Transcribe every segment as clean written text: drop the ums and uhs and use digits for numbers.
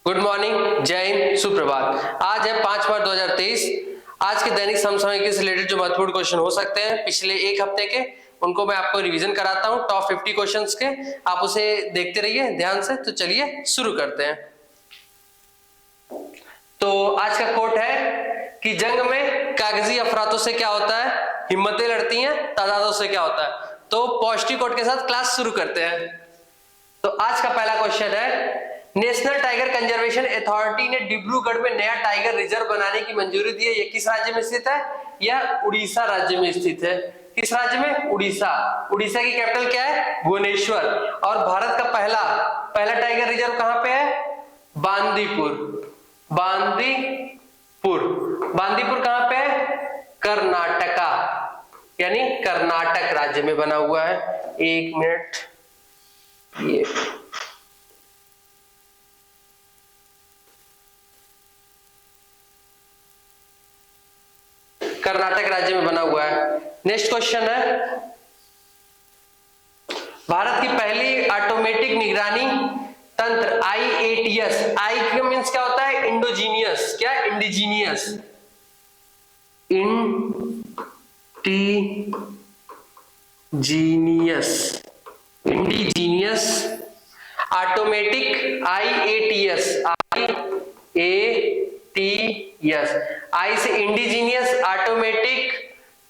Good morning, जय हिंद, सुप्रभात। आज है 5 मार्च 2023। आज के दैनिक समसामयिक से रिलेटेड जो महत्वपूर्ण क्वेश्चन हो सकते हैं पिछले एक हफ्ते के, उनको मैं आपको रिवीजन कराता हूं टॉप 50 क्वेश्चंस के। आप उसे देखते रहिए ध्यान से। तो चलिए शुरू करते हैं। तो आज का कोट है कि जंग में कागजी अफरातों से क्या होता है, हिम्मतें लड़ती हैं, तादादों से क्या होता है। तो पॉजिटिव कोट के साथ क्लास शुरू करते हैं। तो आज का पहला क्वेश्चन है, नेशनल टाइगर कंजर्वेशन अथॉरिटी ने डिब्रूगढ़ में नया टाइगर रिजर्व बनाने की मंजूरी दी है। यह किस राज्य में स्थित है? यह उड़ीसा राज्य में स्थित है। किस राज्य में? उड़ीसा। उड़ीसा की कैपिटल क्या है? भुवनेश्वर। और भारत का पहला टाइगर रिजर्व कहां पे है? बांदीपुर। बांदीपुर कहां पे है? कर्नाटका, यानी कर्नाटक राज्य में बना हुआ है। एक मिनट, ये कर्नाटक राज्य में बना हुआ है। नेक्स्ट क्वेश्चन है, भारत की पहली ऑटोमेटिक निगरानी तंत्र IATS। आई का मींस क्या होता है? इंडोजीनियस। क्या? इंडिजीनियस। Indigenous automatic IATS। आई से इंडिजीनियस ऑटोमेटिक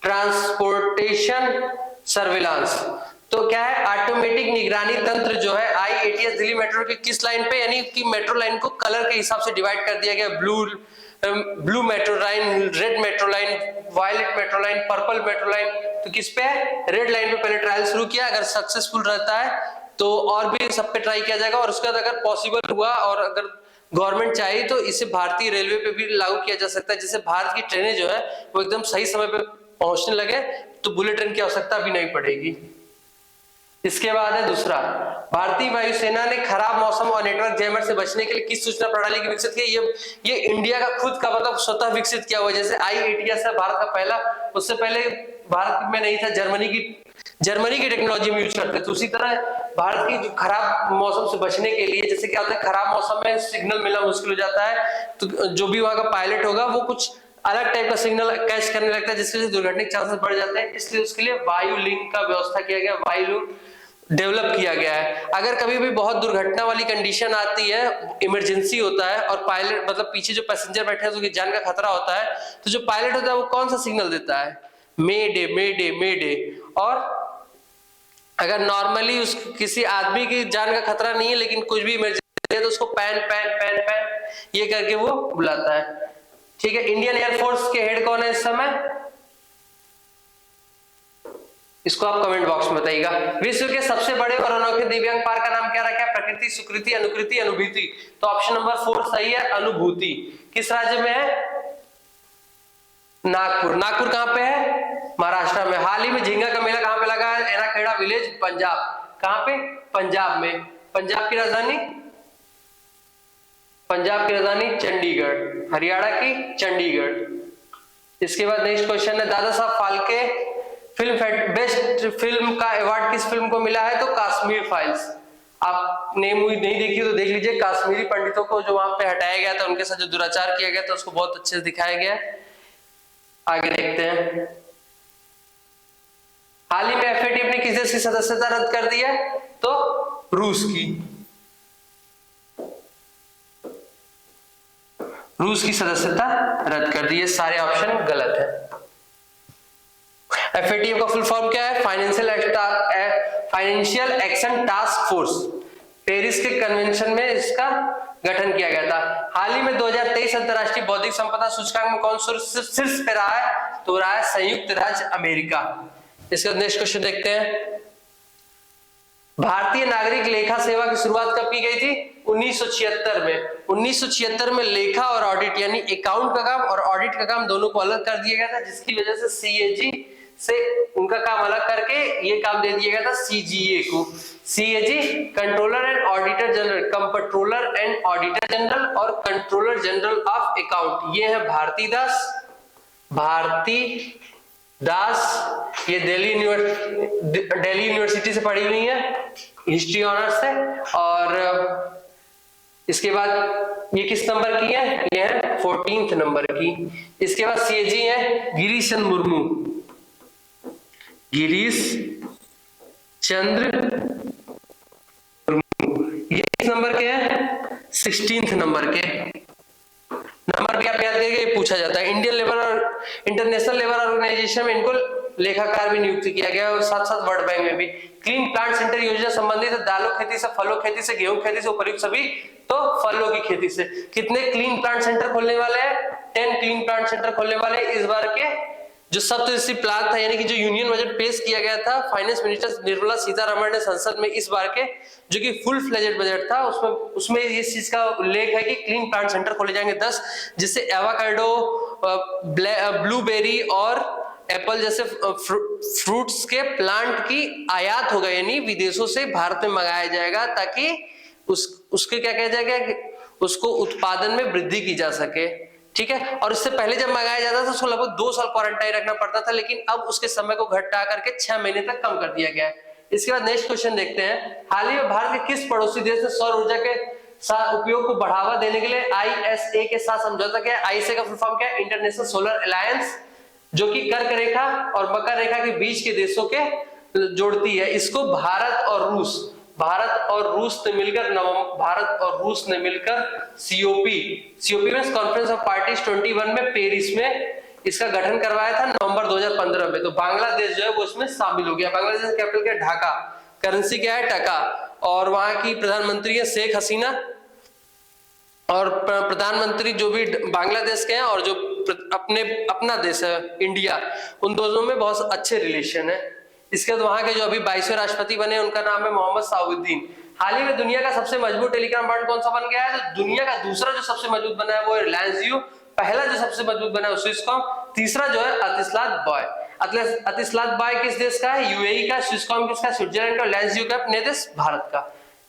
ट्रांसपोर्टेशन सर्विलांस। तो क्या है? ऑटोमेटिक निगरानी तंत्र जो है IATS दिल्ली मेट्रो की किस लाइन पे, यानी कि मेट्रो लाइन को कलर के हिसाब से डिवाइड कर दिया गया। Blue metro line, red metro line, violet metro line, purple metro line. तो किस पे है? रेड लाइन पे पहले ट्रायल शुरू किया। अगर सक्सेसफुल रहता है तो और भी सब पे ट्राई किया जाएगा, और उसके बाद अगर पॉसिबल हुआ और अगर गवर्नमेंट चाहे तो इसे भारतीय रेलवे पे भी लागू किया जा सकता है, जिससे भारत की ट्रेनें जो है वो एकदम सही समय पे पहुंचने लगे, तो बुलेट ट्रेन की आवश्यकता भी नहीं पड़ेगी। इसके बाद है दूसरा, भारतीय वायुसेना ने खराब मौसम और नेटवर्क जैमर से बचने के लिए किस सूचना प्रणाली की विकसित की? ये इंडिया का खुद का मतलब स्वतः विकसित किया हुआ। जैसे IATS है भारत का पहला, उससे पहले भारत में नहीं था, जर्मनी की टेक्नोलॉजी में यूज करते। तो उसी तरह भारत की जो खराब मौसम से बचने के लिए, जैसे क्या होता है, खराब मौसम में सिग्नल मिलना मुश्किल हो जाता है, तो जो भी वहां का पायलट होगा वो कुछ अलग टाइप का सिग्नल कैच करने लगता है, जिसकी वजह से दुर्घटना के चांसेस बढ़ जाते हैं। इसलिए उसके लिए वायु लिंक का व्यवस्था किया गया, वायु लिंक डेवलप किया गया है। अगर कभी भी बहुत दुर्घटना वाली कंडीशन आती है, इमरजेंसी होता है और पायलट मतलब पीछे जो पैसेंजर बैठे हैं उसकी जान का खतरा होता है, तो जो पायलट होता है वो कौन सा सिग्नल देता है? मे डे, मे डे, मे डे। और अगर नॉर्मली उस किसी आदमी की जान का खतरा नहीं है लेकिन कुछ भी इमरजेंसी है तो उसको पैन पैन पैन पैन ये करके वो बुलाता है। ठीक है। इंडियन एयरफोर्स के हेड कौन है इस समय? इसको आप कमेंट बॉक्स में बताइएगा। विश्व के सबसे बड़े और अनोखे दिव्यांग पार्क का नाम क्या रखा है? प्रकृति, सुकृति, अनुकृति, अनुभूति। तो ऑप्शन नंबर 4 सही है, अनुभूति। किस राज्य में है? नागपुर। नागपुर कहां पे है? महाराष्ट्र में। हाल ही में झींगा का मेला कहां पे लगा है? एनाखेड़ा विलेज, पंजाब। कहां पे? पंजाब में। पंजाब की राजधानी? पंजाब की राजधानी चंडीगढ़। हरियाणा की चंडीगढ़। इसके बाद नेक्स्ट क्वेश्चन है, दादा साहब फाल्के बेस्ट फिल्म का अवार्ड किस फिल्म को मिला है? तो कश्मीर फाइल्स। आपने मूवी नहीं देखी तो देख लीजिए। कश्मीरी पंडितों को जो वहां पे हटाया गया था, उनके साथ जो दुराचार किया गया था, उसको बहुत अच्छे से दिखाया गया है। आगे देखते हैं, हाल ही में FATF ने किस देश की सदस्यता रद्द कर दी है? तो रूस की। रूस की सदस्यता रद्द कर दी है। सारे ऑप्शन गलत है। FATF का फुल फॉर्म क्या है? Financial action task force. Paris के कन्वेंशन में इसका गठन किया गया था। हाल ही में 2023 अंतरराष्ट्रीय बौद्धिक संपदा सूचकांक में कौन शीर्ष पे रहा है? तो रहा है संयुक्त राज्य अमेरिका। इसका नेक्स्ट क्वेश्चन देखते हैं, भारतीय नागरिक लेखा सेवा की शुरुआत कब की गई थी? 1976 में। 1976 में लेखा और ऑडिट यानी अकाउंट का काम और ऑडिट का काम दोनों को अलग कर दिया गया था, जिसकी वजह से CAG से उनका काम अलग करके ये काम दे दिया गया था CGA को। CAG controller and auditor general, controller and auditor general और कंट्रोलर जनरल ऑफ अकाउंट। ये है भारती दास। ये दिल्ली यूनिवर्सिटी से पढ़ी हुई है, हिस्ट्री ऑनर्स से। और इसके बाद ये किस नंबर की है, ये है 14th नंबर की। इसके बाद सीएजी है गिरीश चंद्र मुर्मू, गिरीश चंद्र मुर्मू, ये किस नंबर के हैं, 16th नंबर के। नंबर भी आप याद करिए, पूछा जाता है। इंडियन लेबर और इंटरनेशनल लेबर ऑर्गेनाइजेशन में इनको लेखाकार भी नियुक्त किया गया और साथ साथ वर्ल्ड बैंक में भी। क्लीन प्लांट सेंटर योजना संबंधित है दालों खेती से, फलों खेती से, गेहूं खेती से, उपर्युक्त सभी तो फलों की खेती से। कितने क्लीन प्लांट सेंटर खोलने वाले हैं, 10 क्लीन प्लांट सेंटर खोलने वाले इस बार के जो सप्तऋषि प्लान था, यानी कि जो यूनियन बजट पेश किया गया था फाइनेंस मिनिस्टर निर्मला सीतारमण ने संसद में इस बार के, जो कि फुल फ्लेजेड बजट था, उसमें इस चीज का उल्लेख है कि क्लीन प्लांट सेंटर खोले जाएंगे 10, जिससे एवोकाडो, ब्लूबेरी और एप्पल जैसे फ्रूट्स के प्लांट की आयात होगा, यानी विदेशों से भारत में मंगाया जाएगा, ताकि उसके क्या कहा जाएगा, उसको उत्पादन में वृद्धि की जा सके। ठीक है। और इससे पहले जब मंगाया जाता था उसको लगभग 2 साल क्वारंटाइन रखना पड़ता था, लेकिन अब उसके समय को घटा करके 6 महीने तक कम कर दिया गया है। इसके बाद नेक्स्ट क्वेश्चन देखते हैं, हाल ही में भारत के किस पड़ोसी देश ने सौर ऊर्जा के उपयोग को बढ़ावा देने के लिए ISA के साथ समझौता किया? ISA का फुल फॉर्म क्या है, इंटरनेशनल सोलर अलायंस, जो कि कर्क रेखा और मकर रेखा के बीच के देशों के जोड़ती है। इसको भारत और रूस ने मिलकर COP में कॉन्फ्रेंस ऑफ पार्टीज 21 में पेरिस में इसका गठन करवाया था नवंबर 2015 में। तो बांग्लादेश जो है वो इसमें शामिल हो गया। बांग्लादेश का कैपिटल क्या है, ढाका, करेंसी क्या है, टका, और वहां की प्रधानमंत्री है शेख हसीना, और प्रधानमंत्री जो भी बांग्लादेश के हैं और जो अपना देश है इंडिया, उन दोनों में बहुत अच्छे रिलेशन है। इसके बाद वहां के जो अभी 22वें राष्ट्रपति बने उनका नाम है मोहम्मद साउद्दीन। हाल ही में दुनिया का सबसे मजबूत टेलीकॉम ब्रांड कौन सा बन गया है? तो दुनिया का दूसरा जो सबसे मजबूत बना है वो है रिलायंस जियो, पहला जो सबसे मजबूत बना है स्विसकॉम, तीसरा जो है अतिस्लात बॉय किस देश का है, UAE का, स्विसकॉम किसका, स्विट्जरलैंड का, रिलायंस जियो का अपने देश भारत का।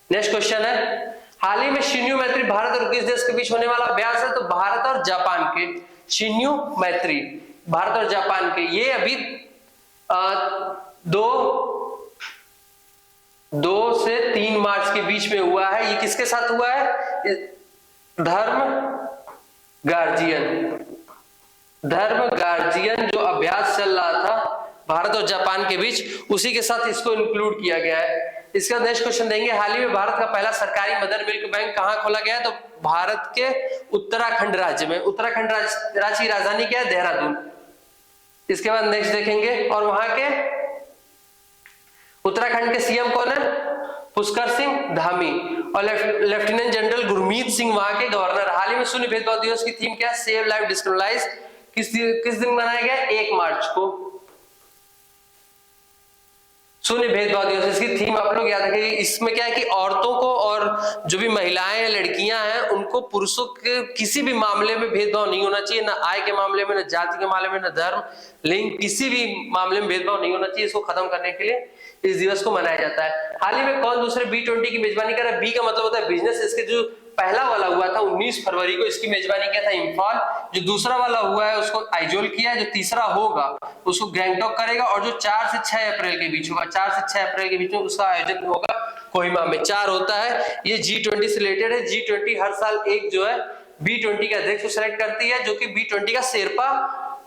नेक्स्ट क्वेश्चन है, हाल ही में शिन्यू मैत्री भारत और किस देश के बीच होने वाला अभ्यास है? तो भारत और जापान के। शिन्यू मैत्री भारत और जापान के, ये अभी 2 से 3 मार्च के बीच में हुआ है। ये किसके साथ हुआ है? धर्म गार्जियन जो अभ्यास चल रहा था भारत और जापान के बीच, उसी के साथ इसको इंक्लूड किया गया है। इसका नेक्स्ट क्वेश्चन देंगे, हाल ही में भारत का पहला सरकारी मदर मिल्क बैंक कहां खोला गया है? तो भारत के उत्तराखंड राज्य में। उत्तराखंड राज्य की राजधानी क्या है? देहरादून। इसके बाद नेक्स्ट देखेंगे, और वहां के उत्तराखंड के CM कौन है? पुष्कर सिंह धामी, और लेफ्टिनेंट जनरल गुरमीत सिंह वहां के गवर्नर। हाल ही में शून्य भेदभाव दिवस की थीम क्या है? Save life discriminate. किस दिन मनाया गया? 1 मार्च को शून्य भेदभाव दिवस। इसकी थीम आप लोग याद रखिए। इसमें क्या है कि औरतों को और जो भी महिलाएं हैं, लड़कियां हैं, उनको पुरुषों के किसी भी मामले में भेदभाव नहीं होना चाहिए, ना आय के मामले में, ना जाति के मामले में, ना धर्म, लिंग, किसी भी मामले में भेदभाव नहीं होना चाहिए। इसको खत्म करने के लिए इस दिवस को मनाया जाता है। हाल ही में कौन दूसरे B20 की मेजबानी कर रहा है? B का मतलब होता है बिजनेस। इसके जो पहला वाला हुआ था 19 फरवरी को, इसकी मेजबानी किया था इम्फाल। जो दूसरा वाला हुआ है उसको आइजोल किया है। जो तीसरा होगा उसको गैंगटॉक करेगा, और जो 4 से 6 अप्रैल के बीच होगा, 4 से 6 अप्रैल के बीच में उसका आयोजन होगा कोहिमा में। 4 होता है। ये G20 से रिलेटेड है। G20 हर साल एक जो है B20 का अध्यक्ष को सिलेक्ट करती है, जो कि B20 का शेरपा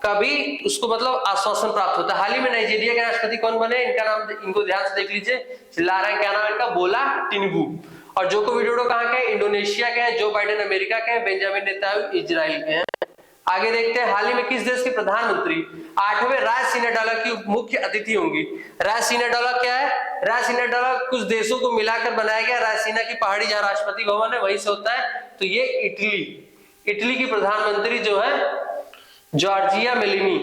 का भी उसको मतलब आश्वासन प्राप्त होता है। हाल ही में नाइजीरिया के राष्ट्रपति कौन बने? इनका नाम इनको ध्यान से देख लीजिए, चिल्ला रहे हैं, क्या नाम है इनका? बोला टिनुबू। और जोको विडोडो कहाँ के हैं? इंडोनेशिया के हैं। जो बाइडेन अमेरिका के हैं। बेंजामिन नेतान्याहू इजराइल के हैं। आगे देखते हैं, हाल ही में किस देश के प्रधानमंत्री 8वें रायसीना डायलॉग की मुख्य अतिथि होंगी? रायसीना डायलॉग क्या है? रायसीना डायलॉग कुछ देशों को मिलाकर बनाया गया। रायसीना की पहाड़ी जहां राष्ट्रपति भवन है वहीं से होता है। तो ये इटली की प्रधानमंत्री जो है जॉर्जिया मेलिनी,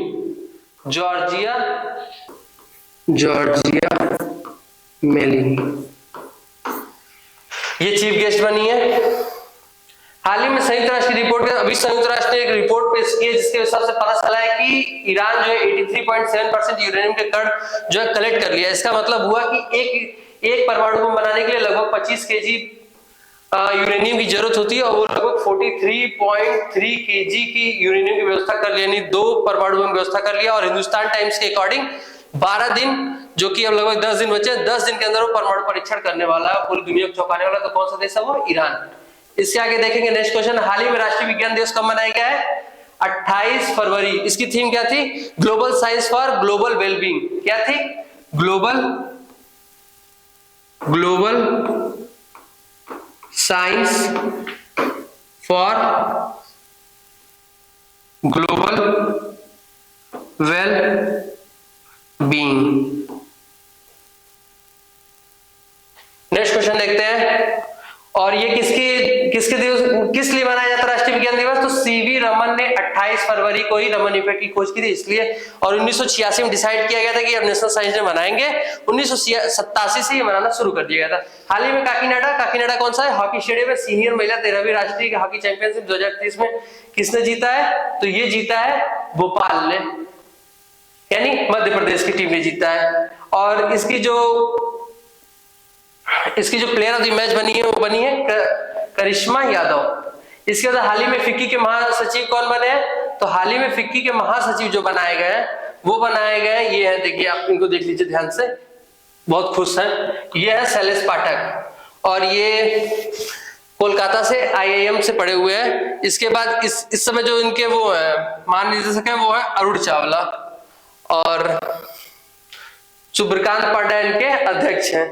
ये चीफ गेस्ट बनी है। हाल ही में संयुक्त राष्ट्र की रिपोर्ट, अभी संयुक्त राष्ट्र ने एक रिपोर्ट पेश की है जिसके हिसाब से पता चला है कि ईरान जो है 83.7% यूरेनियम के कण जो है कलेक्ट कर लिया। इसका मतलब हुआ कि एक परमाणु बम बनाने के लिए लगभग 25 kg यूरेनियम की जरूरत होती है, और वो लगभग 43.3 kg की यूरेनियम की व्यवस्था कर लिया, यानी 2 परमाणु बम व्यवस्था कर लिया। और हिंदुस्तान टाइम्स के अकॉर्डिंग 12 दिन, जो कि अब लगभग 10 दिन बचे, 10 दिन के अंदर वो परमाणु परीक्षण करने वाला है, पूरी दुनिया को चौंकाने वाला। तो कौन सा देश है वो? ईरान। इसके आगे देखेंगे नेक्स्ट क्वेश्चन, हाल ही में राष्ट्रीय विज्ञान दिवस कब मनाया गया है? 28 फरवरी। इसकी थीम क्या थी? Global science for global wellbeing. क्या थी? Global science for global well being. Next question देखते हैं, और ये किस लिए मनाया जाता है राष्ट्रीय विज्ञान दिवस? तो सीवी रमन ने 28 फरवरी को ही रमन इफेक्ट की खोज की थी इसलिए, और 1986 में डिसाइड किया गया था कि अब नेशनल साइंस डे मनाएंगे। 1987 से ये मनाना शुरू कर दिया गया था। हाल ही में काकीनाडा कौन सा है? हॉकी स्टेडियम में सीनियर महिला 13वीं राष्ट्रीय हॉकी चैंपियनशिप 2023 में किसने जीता है? तो ये जीता है भोपाल ने, यानी मध्य प्रदेश की टीम ने जीता है। और इसकी जो प्लेयर ऑफ द मैच बनी है वो बनी है करिश्मा यादव। इसके बाद हाल ही में फिक्की के महासचिव कौन बने हैं? तो हाल ही में फिक्की के महासचिव जो बनाए गए हैं वो बनाए गए हैं, ये है, देखिए आप इनको देख लीजिए ध्यान से, बहुत खुश हैं। ये है शैलेश पाठक और ये कोलकाता से IIM से पढ़े हुए हैं। इसके बाद इस समय जो इनके वो है महानिदेशक है वो है अरुण चावला और सुब्रकांत पांड्या इनके अध्यक्ष हैं।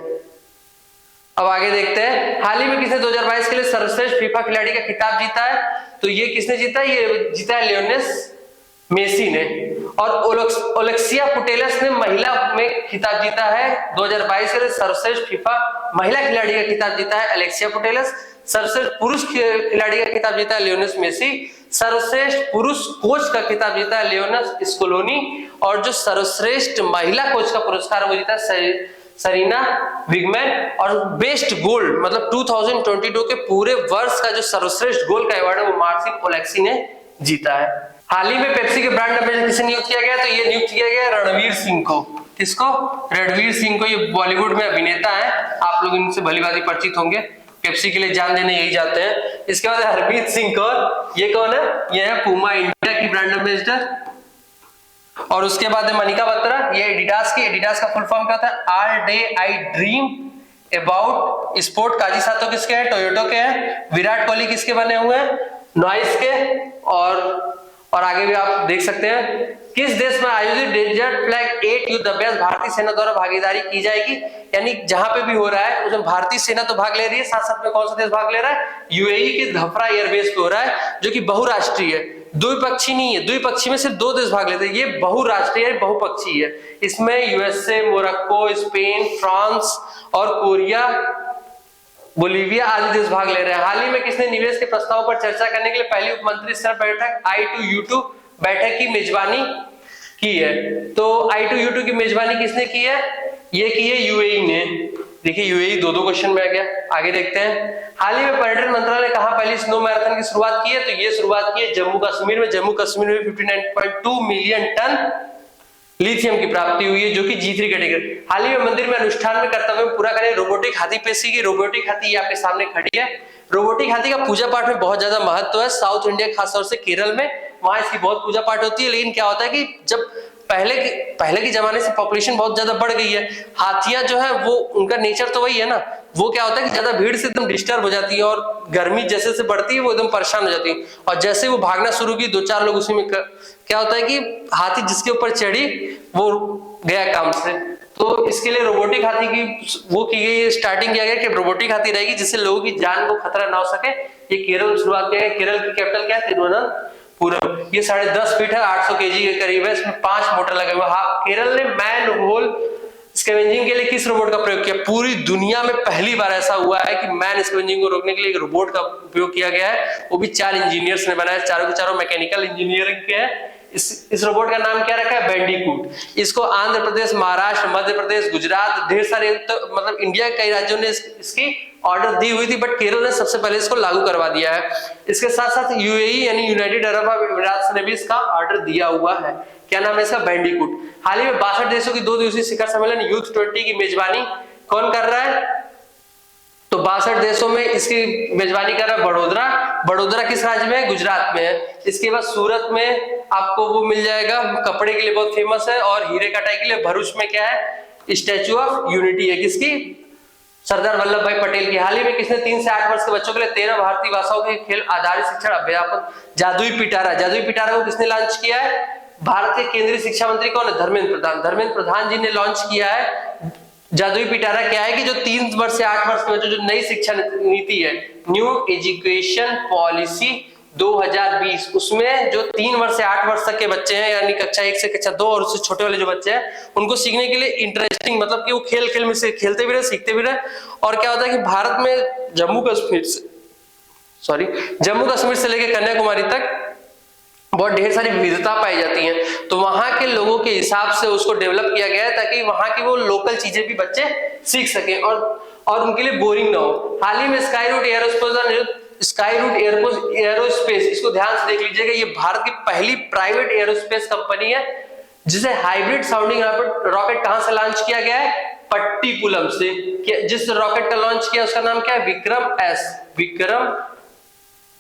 अब आगे देखते हैं, हाल ही में किसने 2022 के लिए सर्वश्रेष्ठ फीफा खिलाड़ी का खिताब जीता है? तो ये किसने जीता है? ये जीता है लियोनेल मेसी ने। और ओलेक्सिया पुटेलस ने महिला में खिताब जीता है 2022 के लिए सर्वश्रेष्ठ फीफा महिला खिलाड़ी का खिताब जीता है अलेक्सिया पुटेलस। सर्वश्रेष्ठ पुरुष खिलाड़ी का खिताब जीता है लियोनेल मेसी। सर्वश्रेष्ठ पुरुष कोच का खिताब जीता है लियोनेल स्कोलोनी। और जो सर्वश्रेष्ठ महिला कोच का पुरस्कार वो जीता है सरीना विगमैन। और बेस्ट गोल मतलब 2022 के पूरे वर्ष का जो सर्वश्रेष्ठ गोल का अवार्ड है वो मार्सिन ओलेक्सी ने जीता है। हाल ही में पेप्सी के ब्रांड एम्बेसडर किसे नियुक्त किया गया? तो ये नियुक्त किया गया रणवीर सिंह को। किसको? रणवीर सिंह को। ये बॉलीवुड में अभिनेता है, आप लोग इनसे भलीभांति परिचित होंगे, पेप्सी के लिए जान देने यही जाते हैं। इसके बाद हरमीत सिंह कौर, ये कौन है? ये है पूमा इंडिया की ब्रांड एम्बेसडर। और उसके बाद है मनिका बत्रा, ये एडिडास की। एडिडास का फुल फॉर्म क्या होता है? All day I dream about sport. काजी सातो किसके हैं? टोयोटो के हैं। विराट कोहली किसके बने हुए हैं? नॉइस के। और आगे भी आप देख सकते हैं, किस देश में आयोजित डेजर्ट फ्लैग 8 युद्ध अभ्यास भारतीय सेना द्वारा भागीदारी की जाएगी? यानी जहां पे भी हो रहा है उसमें भारतीय सेना तो भाग ले रही है, साथ साथ में कौन सा देश भाग ले रहा है? UAE के धफरा एयरबेस पे हो रहा है, जो कि बहुराष्ट्रीय है, द्विपक्षीय नहीं है। द्विपक्षीय में सिर्फ 2 देश भाग लेते हैं, ये बहुराष्ट्रीय बहुपक्षीय है। इसमें USA, मोरक्को, स्पेन, फ्रांस और कोरिया, बोलीविया आदि देश भाग ले रहे हैं। हाल ही में किसने निवेश के प्रस्ताव पर चर्चा करने के लिए पहली उप मंत्री स्तर बैठक I2U2 बैठक की मेजबानी की है? तो I2U2 की मेजबानी किसने की है? ये की है UAE ने। देखिए UAE 2 क्वेश्चन में आ गया। आगे देखते हैं, हाल ही में पर्यटन मंत्रालय ने कहां पहली स्नो मैराथन की शुरुआत की है? तो ये शुरुआत की है जम्मू कश्मीर में। जम्मू कश्मीर में 59.2 मिलियन टन लिथियम की प्राप्ति हुई है, जो कि G3 कैटेगरी। हाल ही में मंदिर में अनुष्ठान में कर्तव्य पूरा करें रोबोटिक हाथी पेशी की। रोबोटिक हाथी ये आपके सामने खड़ी है। रोबोटिक हाथी का पूजा पाठ में बहुत ज्यादा महत्व है। साउथ इंडिया खासतौर से केरल में, वहां इसकी बहुत पूजा पाठ होती है। लेकिन क्या होता है कि जब पहले के जमाने से पॉपुलेशन बहुत ज्यादा बढ़ गई है, हाथियां जो है वो उनका नेचर तो वही है ना, वो क्या होता है कि ज्यादा भीड़ से एकदम डिस्टर्ब हो जाती है और गर्मी जैसे से बढ़ती है वो एकदम परेशान हो जाती है। और जैसे वो भागना शुरू की 2-4 लोग उसी में क्या होता है कि हाथी जिसके ऊपर चढ़ी वो गया काम से। तो इसके लिए रोबोटिक हाथी की वो की गई, स्टार्टिंग किया गया कि रोबोटिक हाथी रहेगी जिससे लोगों की जान को खतरा ना हो सके। ये केरल में शुरुआत किया गया। केरल की कैपिटल क्या है? तिरुवनंतपुरम। ये 10.5 फीट है, 800 kg के करीब है। इसमें 5 मोटर लगे हुए। केरल ने मैन होल स्कैवेंजिंग के लिए किस रोबोट का प्रयोग किया? पूरी दुनिया में पहली बार ऐसा हुआ है कि मैन स्कैवेंजिंग को रोकने के लिए एक रोबोट का उपयोग किया गया है। वो भी 4 इंजीनियर्स ने बनाया, चारों के चारों मैकेनिकल इंजीनियरिंग के हैं। इस रोबोट का नाम क्या रखा है? बैंडिकूट। इसको आंध्र प्रदेश, महाराष्ट्र, मध्य प्रदेश, गुजरात, ढेर सारे मतलब इंडिया के कई राज्यों ने इसकी ऑर्डर दी हुई थी, बट केरल ने सबसे पहले इसको लागू करवा दिया है। इसके साथ साथ UAE यानी यूनाइटेड अरब अमीरात ने भी इसका ऑर्डर दिया हुआ है। क्या नाम है इसका? बैंडिकूट। हाल ही में 62 देशों की 2 दिवसीय शिखर सम्मेलन यूथ 20 की मेजबानी कौन कर रहा है? तो 62 देशों में इसकी मेजबानी कर रहा है बड़ोदरा। बड़ोदरा किस राज्य में है? गुजरात में है। इसके बाद सूरत में आपको वो मिल जाएगा, कपड़े के लिए बहुत फेमस है। और हीरे कटाई के लिए भरूच में क्या है? स्टैचू ऑफ यूनिटी है। किसकी? सरदार वल्लभ भाई पटेल की। हाल ही में किसने 3 से 8 वर्ष के बच्चों के लिए 13 भारतीय भाषाओं के खेल आधारित शिक्षण अध्यापन, जादुई पिटारा, जादुई पिटारा को किसने लॉन्च किया है? भारत के केंद्रीय शिक्षा मंत्री कौन है? धर्मेंद्र प्रधान। धर्मेंद्र प्रधान जी ने लॉन्च किया है। जादुई पिटारा क्या है कि जो 3 वर्ष से 8 वर्ष के बच्चों, जो नई शिक्षा नीति है, न्यू एजुकेशन पॉलिसी 2020, उसमें जो 3 वर्ष से 8 वर्ष तक के बच्चे हैं, यानी कक्षा 1 से कक्षा 2 और उससे छोटे वाले जो बच्चे हैं, उनको सीखने के लिए इंटरेस्टिंग, मतलब कि वो खेल खेल में से खेलते भी रहे, सीखते भी रहे। और क्या होता है कि भारत में जम्मू कश्मीर से लेकर कन्याकुमारी तक बहुत ढेर सारी विविधता पाई जाती हैं, तो वहां के लोगों के हिसाब से उसको डेवलप किया गया है ताकि वहां की वो लोकल चीजें भी बच्चे सीख सकें और उनके लिए बोरिंग ना हो। हाल ही में स्काई रूट एरोस्पेस, इसको ध्यान से देख लीजिएगा, ये भारत की पहली प्राइवेट एरोस्पेस कंपनी है जिसे हाइब्रिड साउंडिंग रॉकेट कहां से लॉन्च किया गया है? पट्टीपुलम से। जिस रॉकेट का लॉन्च किया उसका नाम क्या है? विक्रम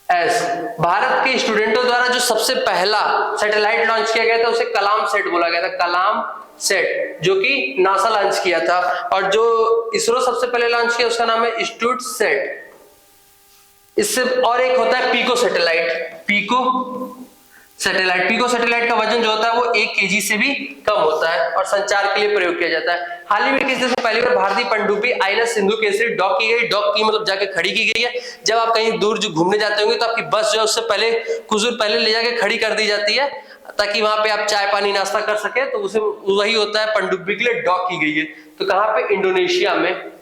एस। भारत के स्टूडेंटों द्वारा जो सबसे पहला सैटेलाइट लॉन्च किया गया था उसे कलाम सेट बोला गया था, कलाम सेट, जो कि नासा लॉन्च किया था। और जो इसरो सबसे पहले लॉन्च किया उसका नाम है स्टूट सेट। इससे और एक होता है पीको सैटेलाइट का वजन जो होता है वो 1 kg से भी कम होता है और संचार के लिए प्रयोग किया जाता है। हाल ही में किसी से पहली बार भारतीय पनडुब्बी आईएनएस सिंधु केसरी डॉक की गई। डॉक की मतलब जाके खड़ी की गई है। जब आप कहीं दूर जो घूमने जाते होंगे तो आपकी बस जो है उससे पहले कुछ दूर पहले ले जाके खड़ी कर दी जाती है ताकि वहां पे आप चाय पानी नाश्ता कर सके, तो उसे वही होता है पनडुब्बी के लिए डॉक की गई है। तो कहां पे? इंडोनेशिया में।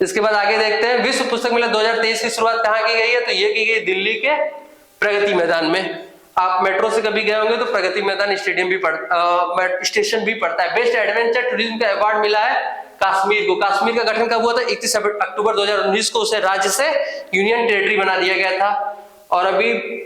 इसके बाद आगे देखते हैं विश्व पुस्तक मेला 2023 की शुरुआत कहां की गई है? तो ये की गई दिल्ली के प्रगति मैदान में। आप मेट्रो से कभी गए होंगे तो प्रगति मैदान स्टेडियम भी स्टेशन भी पड़ता है। बेस्ट एडवेंचर टूरिज्म का अवार्ड मिला है कश्मीर को। कश्मीर का गठन कब हुआ था? 31 अक्टूबर 2019 को उसे राज्य से यूनियन टेरिटरी बना दिया गया था। और अभी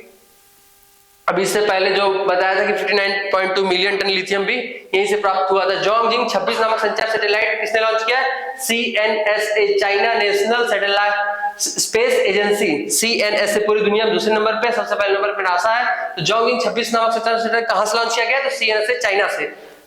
इससे पहले जो बताया था कि 59.2 मिलियन टन लिथियम भी यहीं से प्राप्त हुआ था। जोंगजिंग 26 नामक संचार सैटेलाइट किसने लॉन्च किया? CNSA, China national satellite space agency. CNSA पूरी दुनिया में दूसरे नंबर पे, सबसे पहले नंबर पे नासा है। तो जोंगजिंग 26 नामक संचार सैटेलाइट कहां से लॉन्च किया गया? तो CNSA चाइना से।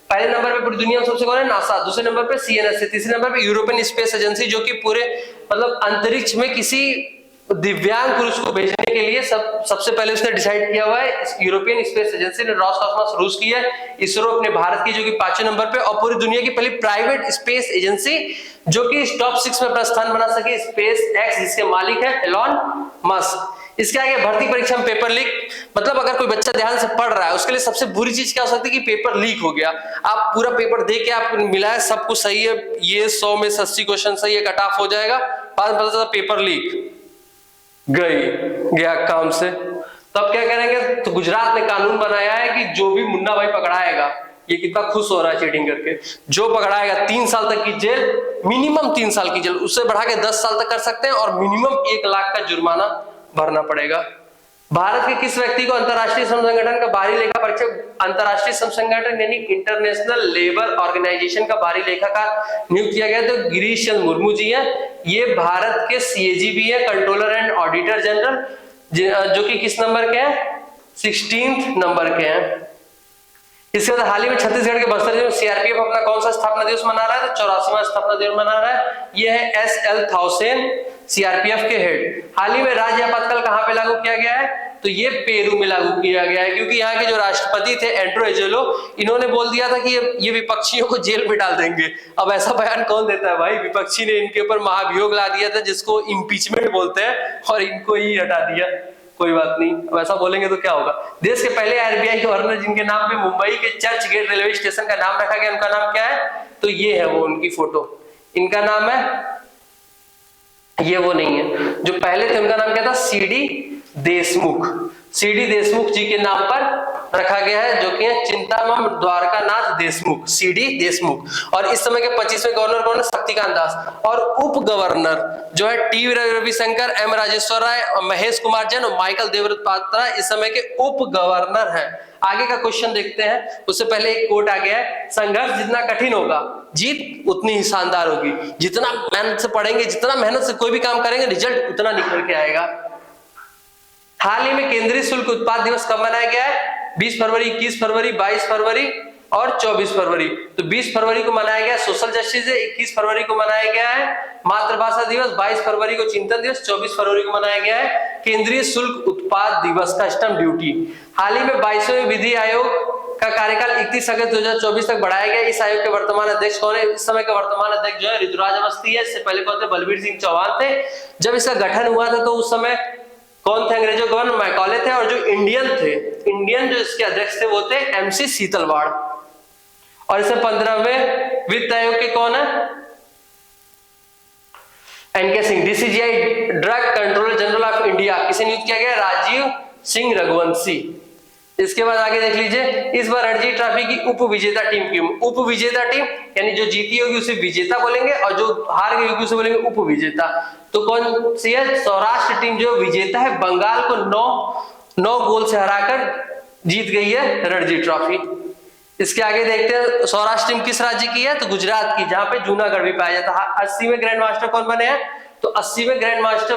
पहले नंबर पे पूरी दुनिया में सबसे कौन है? नासा। दूसरे नंबर पे CNSA। तीसरे नंबर पे यूरोपियन स्पेस एजेंसी, जो कि पूरे मतलब अंतरिक्ष में किसी दिव्यांग पुरुष को भेजने के लिए सबसे पहले उसने डिसाइड किया हुआ है यूरोपियन स्पेस एजेंसी ने। रॉसकॉस्मोस रूस की है, इसरो अपने भारत की जो कि 5वें नंबर पे, और पूरी दुनिया की पहली प्राइवेट स्पेस एजेंसी जो कि टॉप 6 में अपना स्थान बना सके, स्पेस एक्स, जिसके मालिक है एलॉन मस्क। इसके आगे भर्ती परीक्षा में पेपर लीक, मतलब अगर कोई बच्चा ध्यान से पढ़ रहा है उसके लिए सबसे बुरी चीज क्या हो सकती है कि पेपर लीक हो गया। आप पूरा पेपर दे के आप मिला है, सब कुछ सही है, ये 100 में से 80 क्वेश्चन सही है, कट ऑफ हो जाएगा, बाद में पता चला पेपर लीक, गया काम से। तो अब क्या करेंगे? तो गुजरात ने कानून बनाया है कि जो भी मुन्ना भाई पकड़ाएगा, ये कितना खुश हो रहा है चीटिंग करके, जो पकड़ाएगा 3 साल तक की जेल, मिनिमम 3 साल की जेल, उससे बढ़ा के 10 साल तक कर सकते हैं, और मिनिमम 1 लाख का जुर्माना भरना पड़ेगा। भारत के किस व्यक्ति को अंतरराष्ट्रीय श्रम संगठन का बाहरी लेखा परीक्षक, अंतरराष्ट्रीय श्रम संगठन यानी इंटरनेशनल लेबर ऑर्गेनाइजेशन का बाहरी लेखाकार नियुक्त किया गया? तो गिरीश चंद्र मुर्मू जी हैं। ये भारत के CAG भी है, कंट्रोलर एंड ऑडिटर जनरल, जो कि किस नंबर के हैं? 16th नंबर के हैं। इसके बाद हाल ही में छत्तीसगढ़ के बस्तर जिले में CRPF अपना कौन सा स्थापना दिवस मना रहा है? तो 84वां स्थापना दिवस मना रहा है। यह है SL थाउसेन, CRPF के हेड। हाल ही में राज्य आपातकाल कहां पे लागू किया गया है? तो ये पेरू में लागू किया गया है, क्योंकि यहाँ के जो राष्ट्रपति थे एंड्रो एजेलो, इन्होंने बोल दिया था कि ये विपक्षियों को जेल में डाल देंगे। अब ऐसा बयान कौन देता है भाई? विपक्षी ने इनके ऊपर महाभियोग ला दिया था, जिसको इम्पीचमेंट बोलते हैं, और इनको ही हटा दिया। कोई बात नहीं, अब ऐसा बोलेंगे तो क्या होगा। देश के पहले RBI गवर्नर जिनके नाम पे मुंबई के चर्च गेट रेलवे स्टेशन का नाम रखा गया, उनका नाम क्या है? तो ये है वो उनकी फोटो, इनका नाम है, ये वो नहीं है जो पहले थे, उनका नाम क्या था? CD देशमुख जी के नाम पर रखा गया है, जो कि है चिंतामम द्वारकानाथ देशमुख, CD देशमुख। और इस समय के 25वें गवर्नर कौन है? शक्तिकांत दास। और उप गवर्नर जो है टी रविशंकर, M राजेश्वर राय, महेश कुमार जैन और माइकल देवव्रत पात्रा इस समय के उप गवर्नर हैं। आगे का क्वेश्चन देखते हैं, उससे पहले एक कोट आ गया है, संघर्ष जितना कठिन होगा जीत उतनी ही शानदार होगी। जितना मेहनत से पढ़ेंगे, जितना मेहनत से कोई भी काम करेंगे, रिजल्ट उतना निकल के आएगा। हाल ही में केंद्रीय शुल्क उत्पाद दिवस कब मनाया गया है? 20 फरवरी, 21 फरवरी, 22 फरवरी, और 24 फरवरी। तो 20 फरवरी को मनाया गया सोशल जस्टिस डे, 21 फरवरी को मनाया गया है मातृभाषा दिवस, 22 फरवरी को चिंतन दिवस, 24 फरवरी को मनाया गया है केंद्रीय शुल्क उत्पाद दिवस, कस्टम ड्यूटी। हाल ही में 22वें विधि आयोग का कार्यकाल 31 अगस्त 2024 तक बढ़ाया गया। इस आयोग के वर्तमान अध्यक्ष कौन है? इस समय का वर्तमान अध्यक्ष जो है ऋतुराज अवस्थी है। इससे पहले कौन थे? बलबीर सिंह चौहान थे। जब इसका गठन हुआ था तो उस समय कौन थे? अंग्रेजों के गवर्नर मैकॉले थे, और जो इंडियन थे, इंडियन जो इसके अध्यक्ष थे वो थे एमसी सीतलवाड़। और इससे 15वें वित्त आयोग के कौन है? NK Singh. DCGI drug controller general of India किसे नियुक्त किया गया? राजीव सिंह रघुवंशी। इसके बाद आगे देख लीजिए, इस बार रणजी ट्रॉफी की उप विजेता टीम की, उप विजेता टीम यानी जो जीती होगी उसे विजेता बोलेंगे और जो हार गई होगी उसे बोलेंगे उप विजेता। तो कौन सी है? सौराष्ट्र टीम जो विजेता है, बंगाल को 9 गोल से हराकर जीत गई है रणजी ट्रॉफी। इसके आगे देखते हैं सौराष्ट्र टीम किस राज्य की है? तो गुजरात की, जहां पे जूनागढ़ भी पाया जाता है। 80वें ग्रैंड मास्टर कौन बने हैं? तो 80वें ग्रैंड मास्टर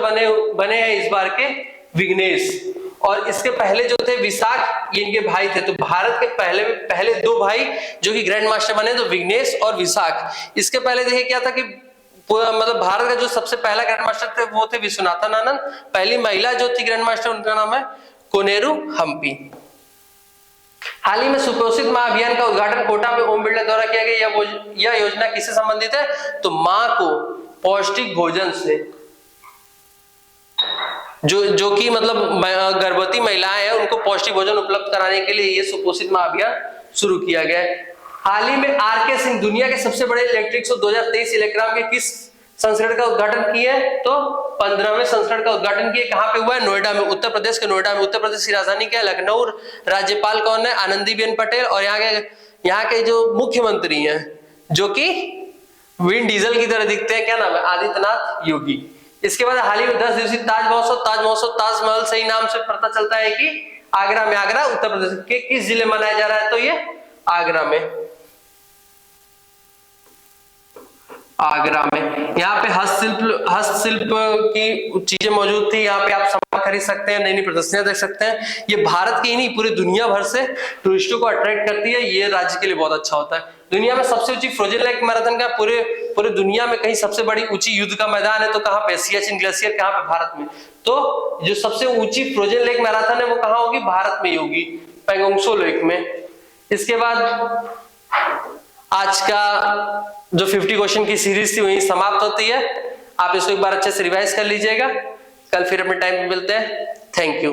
बने हैं इस बार के विघ्नेश। और इसके पहले जो थे विशाख, ये इनके भाई थे। तो भारत के पहले 2 भाई जो कि ग्रैंड मास्टर बने तो विघ्नेश और विशाख। इसके पहले देखिए क्या था कि मतलब भारत का जो सबसे पहला ग्रैंड मास्टर थे वो थे विश्वनाथन आनंद। पहली महिला जो थी ग्रैंड मास्टर उनका नाम है कोनेरू हम्पी। हाल ही में सुपोषित मां अभियान का उद्घाटन कोटा में ओम बिरला द्वारा किया गया। यह योजना किससे संबंधित है? तो मां को पौष्टिक भोजन से, जो कि मतलब गर्भवती महिलाएं हैं उनको पौष्टिक भोजन उपलब्ध कराने के लिए ये सुपोषित मां अभियान शुरू किया गया है। हाल ही में आरके सिंह दुनिया के सबसे बड़े इलेक्ट्रिक शो 2023 इलेक्ट्राम के किस संस्करण का उद्घाटन किए? तो 15वें संस्करण का उद्घाटन किए। कहां पे हुआ है? नोएडा में, उत्तर प्रदेश के नोएडा में। उत्तर प्रदेश की राजधानी क्या है? लखनऊ। राज्यपाल कौन है? आनंदीबेन पटेल। और यहाँ के जो मुख्यमंत्री हैं जो कि विन डीजल की तरह दिखते हैं, क्या नाम है? आदित्यनाथ योगी। इसके बाद हाल ही में 10 दिवसीय ताज महोत्सव ताजमहल से ही नाम से पता चलता है कि आगरा में, आगरा उत्तर प्रदेश के किस जिले में मनाया जा रहा है? तो ये आगरा में, आगरा में। यहाँ पे हस्तशिल्प की चीजें मौजूद थी। यहाँ पे आप सामान खरीद सकते हैं, नई नई प्रदर्शनियां देख सकते हैं। ये भारत की ही नहीं पूरी दुनिया भर से टूरिस्टों को अट्रैक्ट करती है। ये राज्य के लिए बहुत अच्छा होता है। दुनिया में सबसे ऊंची फ्रोजन लेक मैराथन का पूरे दुनिया में कहीं सबसे बड़ी ऊंची युद्ध का मैदान है तो कहां पे? सियाचिन ग्लेशियर। कहां पे? भारत में। तो जो सबसे ऊंची फ्रोजन लेक मैराथन है वो कहां होगी? भारत में होगी, पैंगोंगसो लेक में। इसके बाद आज का जो 50 क्वेश्चन की सीरीज थी वही समाप्त होती है। आप इसको एक बार अच्छे से रिवाइज कर लीजिएगा। कल फिर अपने टाइम पे मिलते हैं। Thank you.